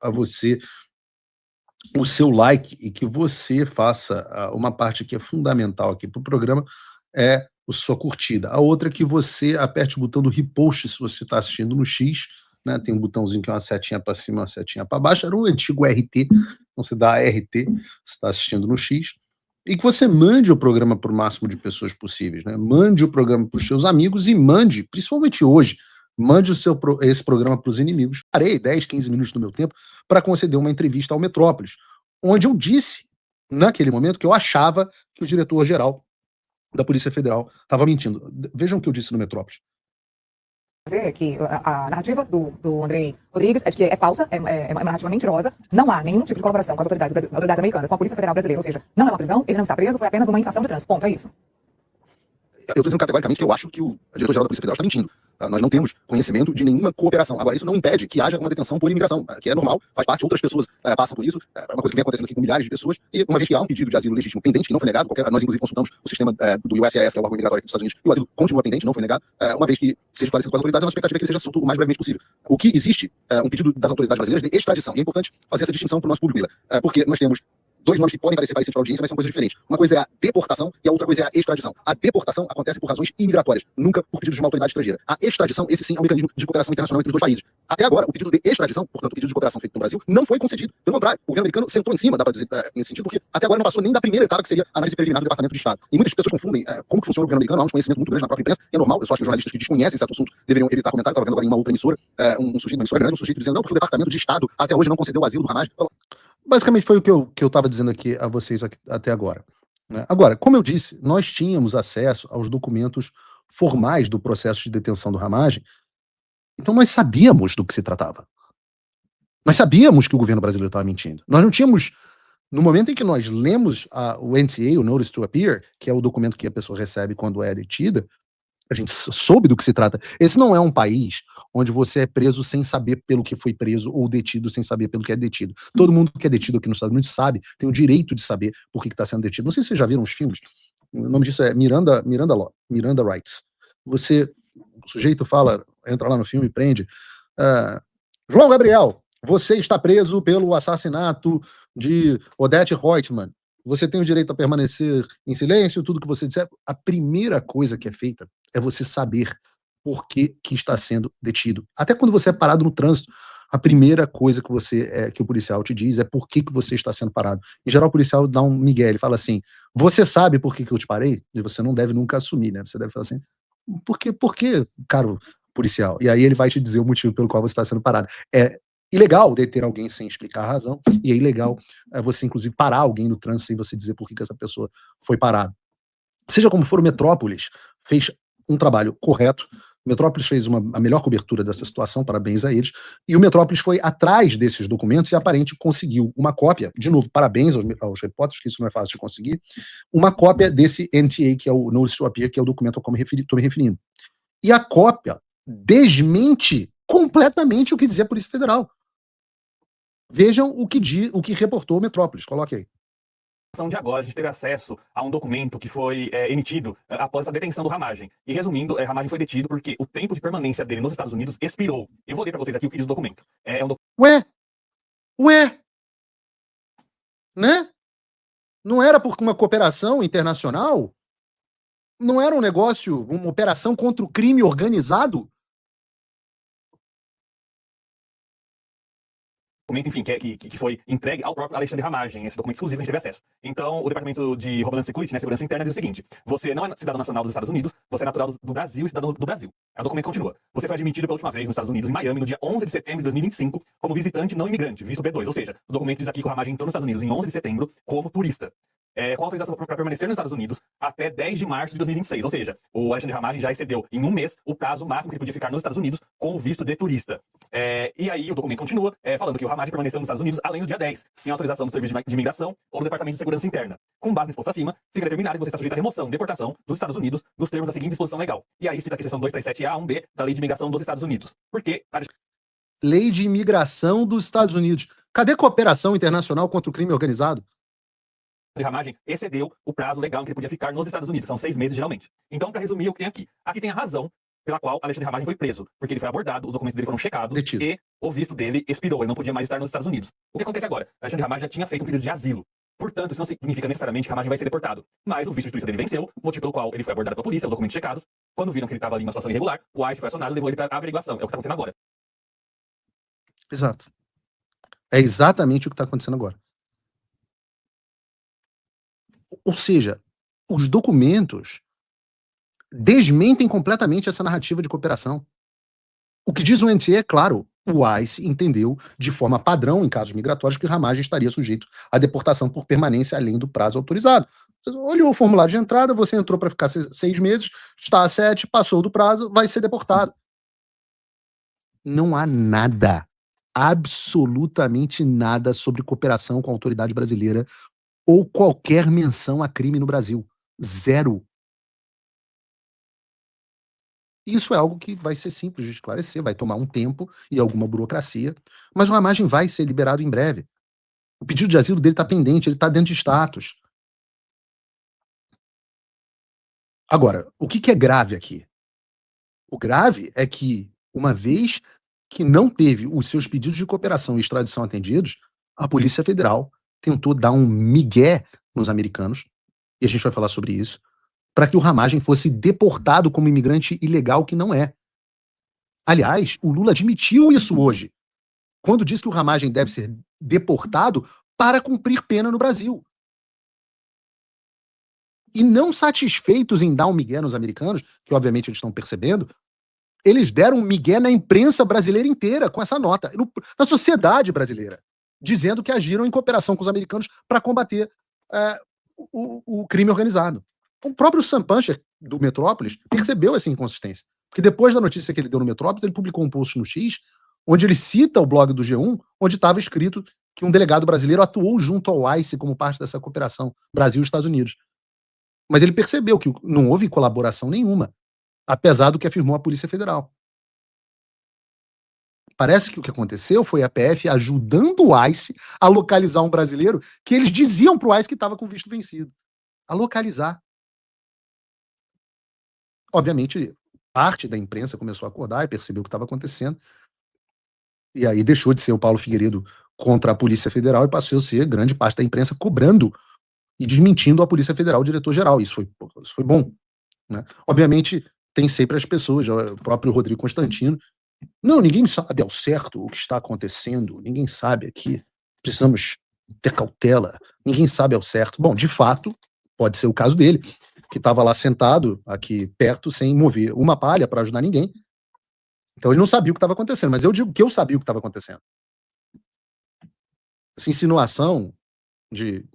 a você o seu like e que você faça uma parte que é fundamental aqui para o programa, é a sua curtida. A outra é que você aperte o botão do repost se você está assistindo no X, né? Tem um botãozinho que é uma setinha para cima, uma setinha para baixo, era o antigo RT, então você dá RT, você está assistindo no X, e que você mande o programa para o máximo de pessoas possíveis, né? Mande o programa para os seus amigos e mande, principalmente hoje, mande esse programa para os inimigos. Parei 10, 15 minutos do meu tempo para conceder uma entrevista ao Metrópolis, onde eu disse, naquele momento, que eu achava que o diretor-geral da Polícia Federal estava mentindo. Vejam o que eu disse no Metrópolis. Dizer que a narrativa do Andrei Rodrigues é de que é falsa, é uma narrativa mentirosa, não há nenhum tipo de colaboração com as autoridades americanas, com a Polícia Federal Brasileira, ou seja, não é uma prisão, ele não está preso, foi apenas uma infração de trânsito. Ponto, é isso. Eu estou dizendo categoricamente que eu acho que o diretor-geral da Polícia Federal está mentindo. Tá? Nós não temos conhecimento de nenhuma cooperação. Agora, isso não impede que haja uma detenção por imigração, que é normal, faz parte, outras pessoas passam por isso, é uma coisa que vem acontecendo aqui com milhares de pessoas, e uma vez que há um pedido de asilo legítimo pendente, que não foi negado, nós inclusive consultamos o sistema do USCIS, que é o órgão migratório dos Estados Unidos, e o asilo continua pendente, não foi negado, uma vez que seja esclarecido com as autoridades, a nossa expectativa é que ele seja assunto o mais brevemente possível. O que existe, um pedido das autoridades brasileiras de extradição, e é importante fazer essa distinção para o nosso público, porque nós temos dois nomes que podem parecer parecidos para a audiência, mas são coisas diferentes. Uma coisa é a deportação e a outra coisa é a extradição. A deportação acontece por razões imigratórias, nunca por pedido de uma autoridade estrangeira. A extradição, esse sim, é um mecanismo de cooperação internacional entre os dois países. Até agora, o pedido de extradição, portanto, o pedido de cooperação feito no Brasil, não foi concedido. Pelo contrário, o governo americano sentou em cima, dá para dizer, nesse sentido, porque até agora não passou nem da primeira etapa, que seria a análise preliminar do Departamento de Estado. E muitas pessoas confundem como que funciona o governo americano, há um desconhecimento muito grande na própria imprensa, e é normal, eu só acho que os jornalistas que desconhecem certo assunto deveriam evitar comentário. Estava vendo agora em uma outra emissora, um sujeito, uma emissora grande, um sujeito dizendo, não, porque o Departamento de Estado até hoje não concedeu o asilo do Hamas. Basicamente foi o que eu estava dizendo aqui a vocês até agora, né? Agora, como eu disse, nós tínhamos acesso aos documentos formais do processo de detenção do Ramagem, então nós sabíamos do que se tratava. Nós sabíamos que o governo brasileiro estava mentindo. Nós não tínhamos, no momento em que nós lemos o NTA, o Notice to Appear, que é o documento que a pessoa recebe quando é detida, a gente soube do que se trata. Esse não é um país onde você é preso sem saber pelo que foi preso ou detido sem saber pelo que é detido. Todo mundo que é detido aqui nos Estados Unidos sabe, tem o direito de saber por que está sendo detido. Não sei se vocês já viram os filmes. O nome disso é Miranda Law, Miranda Rights. O sujeito fala, entra lá no filme e prende. João Gabriel, você está preso pelo assassinato de Odete Reutemann. Você tem o direito a permanecer em silêncio, tudo que você disser. A primeira coisa que é feita é você saber por que está sendo detido. Até quando você é parado no trânsito, a primeira coisa que o policial te diz é por que você está sendo parado. Em geral, o policial dá um migué, ele fala assim, você sabe por que eu te parei? E você não deve nunca assumir, né? Você deve falar assim, por que, caro policial? E aí ele vai te dizer o motivo pelo qual você está sendo parado. É ilegal deter alguém sem explicar a razão, e é ilegal você, inclusive, parar alguém no trânsito sem você dizer por que essa pessoa foi parada. Seja como for, o Metrópolis fez um trabalho correto, o Metrópolis fez a melhor cobertura dessa situação, parabéns a eles, e o Metrópolis foi atrás desses documentos e aparentemente conseguiu uma cópia, de novo, parabéns aos repórteres, que isso não é fácil de conseguir, uma cópia desse NTA, que é o Notice to Appear, que é o documento ao qual estou me referindo. E a cópia desmente completamente o que dizia a Polícia Federal. Vejam o que reportou o Metrópolis, coloque aí. De agora, a gente teve acesso a um documento que foi emitido após a detenção do Ramagem. E resumindo, Ramagem foi detido porque o tempo de permanência dele nos Estados Unidos expirou. Eu vou ler para vocês aqui o que diz o documento. Ué? Né? Não era por uma cooperação internacional? Não era um negócio, uma operação contra o crime organizado? Documento, enfim, que foi entregue ao próprio Alexandre Ramagem. Esse documento exclusivo a gente teve acesso. Então, o Departamento de Homeland Security, né, Segurança Interna, diz o seguinte: você não é cidadão nacional dos Estados Unidos, você é natural do Brasil e cidadão do Brasil. O documento continua. Você foi admitido pela última vez nos Estados Unidos, em Miami, no dia 11 de setembro de 2025, como visitante não imigrante, visto B2. Ou seja, o documento diz aqui que o Ramagem entrou nos Estados Unidos em 11 de setembro como turista. Com autorização para permanecer nos Estados Unidos até 10 de março de 2026. Ou seja, o Alexandre Ramagem já excedeu em um mês o prazo máximo que ele podia ficar nos Estados Unidos com o visto de turista. E aí o documento continua falando que o Ramagem permaneceu nos Estados Unidos além do dia 10, sem autorização do Serviço de Imigração ou do Departamento de Segurança Interna. Com base no exposto acima, fica determinado que você está sujeito à remoção, deportação dos Estados Unidos nos termos da seguinte disposição legal. E aí cita aqui a seção 237A1B da Lei de Imigração dos Estados Unidos. Porque Lei de Imigração dos Estados Unidos. Cadê cooperação internacional contra o crime organizado? Ramagem excedeu o prazo legal em que ele podia ficar nos Estados Unidos. São 6 meses, geralmente. Então, para resumir o que tem aqui. Aqui tem a razão pela qual Alexandre Ramagem foi preso. Porque ele foi abordado, os documentos dele foram checados Detido. E o visto dele expirou, ele não podia mais estar nos Estados Unidos. O que acontece agora? Alexandre Ramagem já tinha feito um pedido de asilo. Portanto, isso não significa necessariamente que Ramagem vai ser deportado. Mas o visto de turista dele venceu, motivo pelo qual ele foi abordado pela polícia, os documentos checados. Quando viram que ele estava ali em uma situação irregular, o ICE foi acionado e levou ele para averiguação. É o que está acontecendo agora. Exato. É exatamente o que está acontecendo agora. Ou seja, os documentos desmentem completamente essa narrativa de cooperação. O que diz o NT é claro, o ICE entendeu de forma padrão, em casos migratórios, que o Ramagem estaria sujeito à deportação por permanência além do prazo autorizado. Você olhou o formulário de entrada, você entrou para ficar 6 meses, está a 7, passou do prazo, vai ser deportado. Não há nada, absolutamente nada sobre cooperação com a autoridade brasileira ou qualquer menção a crime no Brasil. Zero. Isso é algo que vai ser simples de esclarecer, vai tomar um tempo e alguma burocracia, mas o Ramagem vai ser liberado em breve. O pedido de asilo dele está pendente, ele está dentro de status. Agora, o que é grave aqui? O grave é que, uma vez que não teve os seus pedidos de cooperação e extradição atendidos, a Polícia Federal tentou dar um migué nos americanos, e a gente vai falar sobre isso, para que o Ramagem fosse deportado como imigrante ilegal, que não é. Aliás, o Lula admitiu isso hoje, quando disse que o Ramagem deve ser deportado para cumprir pena no Brasil. E não satisfeitos em dar um migué nos americanos, que obviamente eles estão percebendo, eles deram um migué na imprensa brasileira inteira com essa nota, na sociedade brasileira, dizendo que agiram em cooperação com os americanos para combater o crime organizado. O próprio Sam Puncher, do Metrópolis, percebeu essa inconsistência. Porque depois da notícia que ele deu no Metrópolis, ele publicou um post no X, onde ele cita o blog do G1, onde estava escrito que um delegado brasileiro atuou junto ao ICE como parte dessa cooperação Brasil e Estados Unidos. Mas ele percebeu que não houve colaboração nenhuma, apesar do que afirmou a Polícia Federal. Parece que o que aconteceu foi a PF ajudando o ICE a localizar um brasileiro que eles diziam para o ICE que estava com visto vencido. A localizar. Obviamente, parte da imprensa começou a acordar e percebeu o que estava acontecendo. E aí deixou de ser o Paulo Figueiredo contra a Polícia Federal e passou a ser grande parte da imprensa cobrando e desmentindo a Polícia Federal, o diretor-geral. Isso foi bom. Né? Obviamente, tem sempre as pessoas, o próprio Rodrigo Constantino. Não, ninguém sabe ao certo o que está acontecendo. Ninguém sabe aqui. Precisamos ter cautela. Ninguém sabe ao certo. Bom, de fato, pode ser o caso dele, que estava lá sentado aqui perto sem mover uma palha para ajudar ninguém. Então ele não sabia o que estava acontecendo, mas eu digo que eu sabia o que estava acontecendo. Essa insinuação de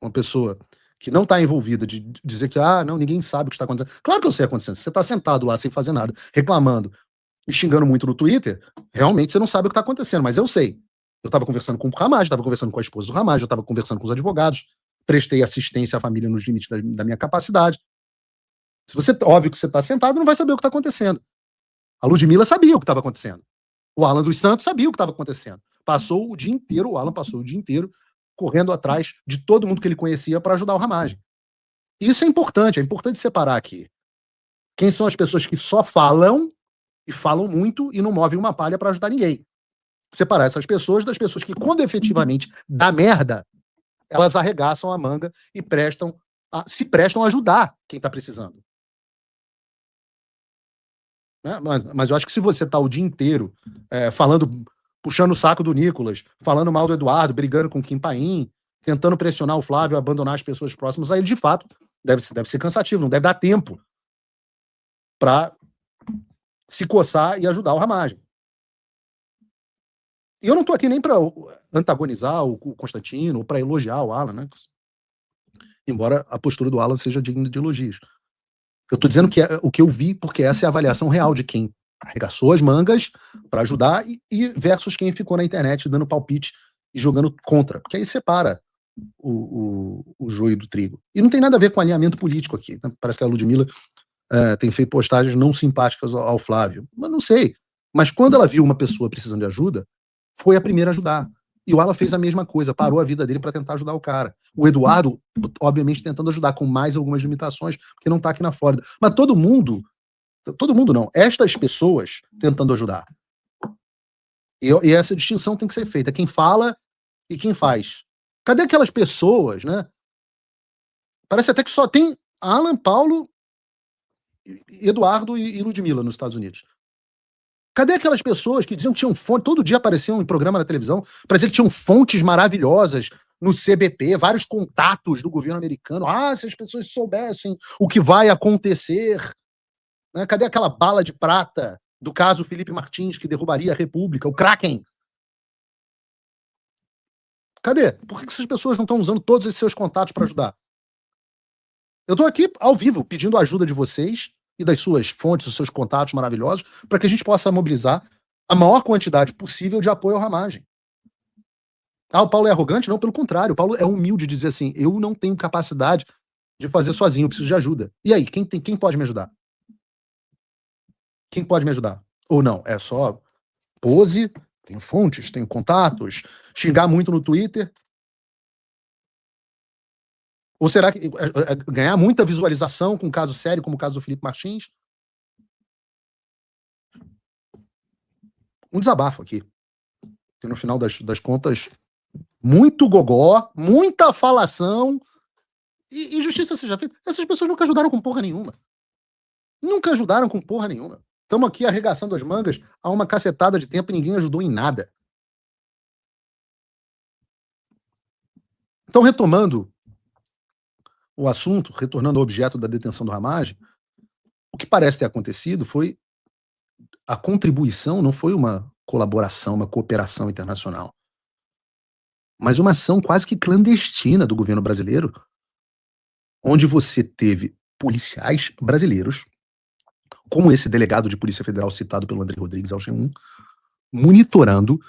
uma pessoa que não está envolvida, de dizer que, não, ninguém sabe o que está acontecendo. Claro que eu sei o que está acontecendo. Você está sentado lá sem fazer nada, reclamando e xingando muito no Twitter, realmente você não sabe o que está acontecendo, mas eu sei. Eu estava conversando com o Ramagem, estava conversando com a esposa do Ramagem, eu estava conversando com os advogados, prestei assistência à família nos limites da minha capacidade. Se você, óbvio que você está sentado, não vai saber o que está acontecendo. A Ludmilla sabia o que estava acontecendo. O Alan dos Santos sabia o que estava acontecendo. O Alan passou o dia inteiro correndo atrás de todo mundo que ele conhecia para ajudar o Ramagem. Isso é importante separar aqui. Quem são as pessoas que só falam, e falam muito, e não movem uma palha para ajudar ninguém. Separar essas pessoas das pessoas que, quando efetivamente dá merda, elas arregaçam a manga e se prestam a ajudar quem está precisando. Né? Mas eu acho que se você está o dia inteiro puxando o saco do Nicolas, falando mal do Eduardo, brigando com o Kim Paim, tentando pressionar o Flávio a abandonar as pessoas próximas a ele, de fato, deve ser cansativo, não deve dar tempo para se coçar e ajudar o Ramagem. E eu não estou aqui nem para antagonizar o Constantino ou para elogiar o Alan, né? Embora a postura do Alan seja digna de elogios. Eu estou dizendo que é o que eu vi, porque essa é a avaliação real de quem arregaçou as mangas para ajudar e versus quem ficou na internet dando palpite e jogando contra. Porque aí separa o joio do trigo. E não tem nada a ver com alinhamento político aqui. Parece que a Ludmilla tem feito postagens não simpáticas ao Flávio. Mas não sei. Mas quando ela viu uma pessoa precisando de ajuda, foi a primeira a ajudar. E o Alan fez a mesma coisa, parou a vida dele para tentar ajudar o cara. O Eduardo, obviamente, tentando ajudar com mais algumas limitações, porque não está aqui na Flórida. Mas todo mundo não, estas pessoas tentando ajudar. E essa distinção tem que ser feita. Quem fala e quem faz. Cadê aquelas pessoas, né? Parece até que só tem Alan, Paulo, Eduardo e Ludmilla nos Estados Unidos. Cadê aquelas pessoas que diziam que tinham fonte, todo dia apareciam em programa na televisão, para dizer que tinham fontes maravilhosas no CBP, vários contatos do governo americano. Se as pessoas soubessem o que vai acontecer. Né? Cadê aquela bala de prata do caso Felipe Martins, que derrubaria a República, o Kraken? Cadê? Por que essas pessoas não estão usando todos esses seus contatos para ajudar? Eu estou aqui, ao vivo, pedindo a ajuda de vocês e das suas fontes, dos seus contatos maravilhosos, para que a gente possa mobilizar a maior quantidade possível de apoio à Ramagem. O Paulo é arrogante? Não, pelo contrário. O Paulo é humilde de dizer assim, eu não tenho capacidade de fazer sozinho, eu preciso de ajuda. E aí, quem pode me ajudar? Quem pode me ajudar? Ou não, é só pose, tenho fontes, tenho contatos, xingar muito no Twitter? Ou será que ganhar muita visualização com um caso sério como o caso do Felipe Martins? Um desabafo aqui. Que no final das contas, muito gogó, muita falação e justiça seja feita. Essas pessoas nunca ajudaram com porra nenhuma. Nunca ajudaram com porra nenhuma. Estamos aqui arregaçando as mangas há uma cacetada de tempo e ninguém ajudou em nada. Então, retomando o assunto, retornando ao objeto da detenção do Ramagem, o que parece ter acontecido foi a contribuição, não foi uma colaboração, uma cooperação internacional, mas uma ação quase que clandestina do governo brasileiro, onde você teve policiais brasileiros, como esse delegado de Polícia Federal citado pelo André Rodrigues ao G1, monitorando